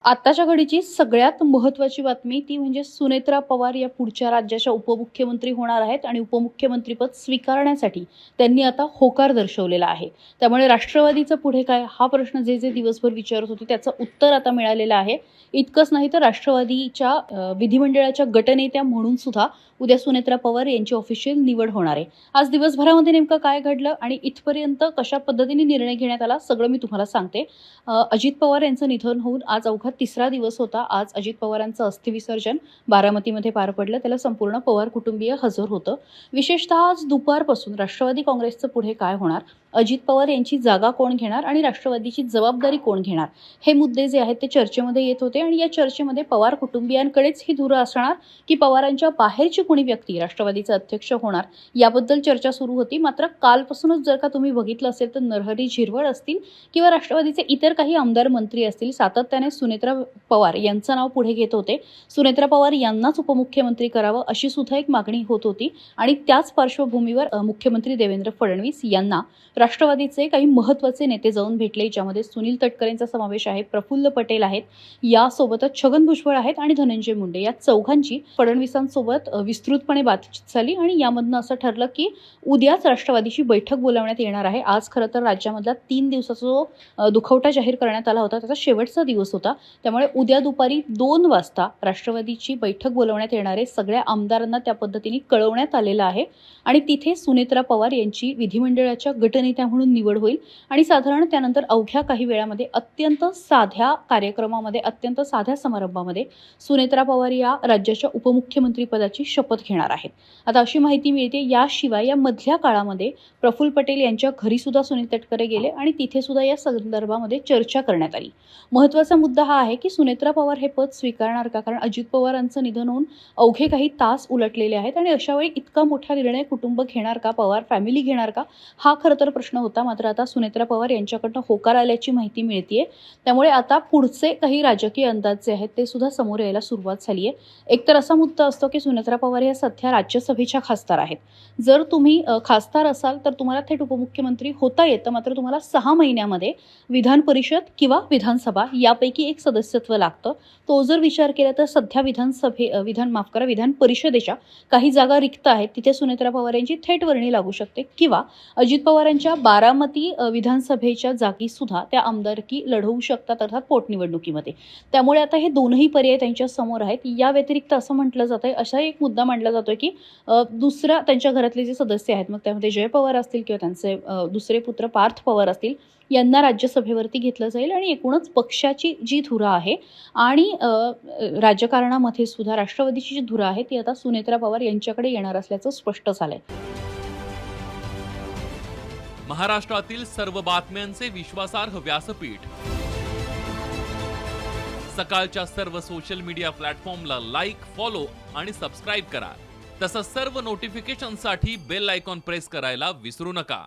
आताच्या घडीची सगळ्यात महत्त्वाची बातमी ती म्हणजे सुनेत्रा पवार या पुढच्या राज्याच्या उपमुख्यमंत्री होणार आहेत आणि उपमुख्यमंत्रीपद स्वीकारण्यासाठी त्यांनी आता होकार दर्शवलेला आहे. त्यामुळे राष्ट्रवादीचं पुढे काय हा प्रश्न जे दिवसभर विचारत होते त्याचं उत्तर आता मिळालेलं आहे. इतकंच नाही तर राष्ट्रवादीच्या विधिमंडळाच्या गटनेत्या म्हणून सुद्धा उद्या सुनेत्रा पवार यांची ऑफिशियल निवड होणार आहे. आज दिवसभरामध्ये नेमकं काय घडलं आणि इथपर्यंत कशा पद्धतीने निर्णय घेण्यात आला सगळं मी तुम्हाला सांगते. अजित पवार यांचं निधन होऊन आज अवघा तिसरा दिवस होता. आज अजित पवारांचं अस्थिविसर्जन बारामतीमध्ये पार पडलं. त्याला संपूर्ण पवार कुटुंबीय हजर होतं. विशेषतः आज दुपारपासून राष्ट्रवादी काँग्रेसचं पुढे काय होणार, अजित पवार यांची जागा कोण घेणार आणि राष्ट्रवादीची जबाबदारी कोण घेणार, हे मुद्दे जे आहेत ते चर्चेमध्ये येत होते. आणि या चर्चेमध्ये पवार कुटुंबियांकडेच ही धुरं असणार की पवारांच्या बाहेरची कोणी व्यक्ती राष्ट्रवादीचा अध्यक्ष होणार, याबद्दल चर्चा सुरू होती. मात्र कालपासूनच जर का तुम्ही बघितलं असेल तर नरहरी झिरवळ असतील किंवा राष्ट्रवादीचे इतर काही आमदार मंत्री असतील सातत्याने सुनेत्रा पवार यांचं नाव पुढे घेत होते. सुनेत्रा पवार यांनाच उपमुख्यमंत्री करावं अशी सुद्धा एक मागणी होत होती. आणि त्याच पार्श्वभूमीवर मुख्यमंत्री देवेंद्र फडणवीस यांना राष्ट्रवादीचे काही महत्त्वाचे नेते जाऊन भेटले, ज्यामध्ये सुनील तटकरेंचा समावेश आहे, प्रफुल्ल पटेल आहेत, यासोबतच छगन भुजबळ आहेत आणि धनंजय मुंडे. या चौघांची फडणवीसांसोबत विस्तृतपणे बातचीत झाली आणि यामधनं असं ठरलं की उद्याच राष्ट्रवादीची बैठक बोलावण्यात येणार आहे. आज खरं तर राज्यामधला 3 दिवसाचा जो दुखवटा जाहीर करण्यात आला होता त्याचा शेवटचा दिवस होता. त्यामुळे उद्या दुपारी 2 वाजता राष्ट्रवादीची बैठक बोलावण्यात येणार आहे. सगळ्या आमदारांना त्या पद्धतीने कळवण्यात आलेलं आहे आणि तिथे सुनेत्रा पवार यांची विधिमंडळाच्या गटनेत्या म्हणून निवड होईल. आणि साधारण त्यानंतर अवघ्या काही वेळामध्ये अत्यंत साध्या कार्यक्रमामध्ये, अत्यंत साध्या समारंभामध्ये सुनेत्रा पवार या राज्याच्या उपमुख्यमंत्री पदाची शपथ घेणार आहेत. आता अशी माहिती मिळते. याशिवाय या मधल्या काळामध्ये प्रफुल्ल पटेल यांच्या घरी सुद्धा सुनील तटकरे गेले आणि तिथे सुद्धा या संदर्भामध्ये चर्चा करण्यात आली. महत्त्वाचा मुद्दा हा आहे की सुनेत्रा पवार हे पद स्वीकारणार का, कारण अजित पवारांचं निधन होऊन अवघे काही तास उलटलेले आहेत आणि अशा वेळी इतका मोठा निर्णय कुटुंब घेणार का, पवार फॅमिली घेणार का, हा खरं तर प्रश्न होता. मात्र आता सुनेत्रा पवार यांच्याकडनं होकार आल्याची माहिती मिळतेय. त्यामुळे आता पुढचे काही राजकीय अंदाज जे आहेत ते सुद्धा समोर यायला सुरुवात झाली आहे. एकतर असा मुद्दा असतो की सुनेत्रा पवार या सध्या राज्यसभेच्या खासदार आहेत. जर तुम्ही खासदार असाल तर तुम्हाला थेट उपमुख्यमंत्री होता येतं, मात्र तुम्हाला 6 महिन्यामध्ये विधान परिषद किंवा विधानसभा यापैकी एक सदस्यत्व लागतं. तो जर विचार केला तर सध्या विधान परिषदेच्या काही जागा रिक्त आहेत, तिथे सुनेत्रा पवार यांची थेट वर्णी लागू शकते किंवा अजित पवारांच्या बारामती विधानसभेच्या जागी सुद्धा त्या आमदारकी लढवू शकतात, अर्थात पोटनिवडणुकीमध्ये. त्यामुळे आता हे दोनही पर्याय त्यांच्या समोर आहेत. या व्यतिरिक्त असं म्हटलं जातंय, असा एक मुद्दा मांडला जातोय की दुसऱ्या त्यांच्या घरातले जे सदस्य आहेत, मग त्यामध्ये जय पवार असतील किंवा त्यांचे दुसरे पुत्र पार्थ पवार असतील, यांना राज्यसभेवरती घेतलं जाईल आणि एकूणच पक्षाची जी धुरा आहे आणि राजकारणामध्ये सुद्धा राष्ट्रवादीची जी धुरा आहे ती आता सुनेत्रा पवार यांच्याकडे येणार असल्याचं स्पष्ट झालंय. महाराष्ट्रातील सर्व बातम्यांचे विश्वासार्ह व्यासपीठ, सकाळच्या सर्व सोशल मीडिया प्लॅटफॉर्मला लाईक, फॉलो आणि सबस्क्राईब करा. तसंच सर्व नोटिफिकेशनसाठी बेल आयकॉन प्रेस करायला विसरू नका.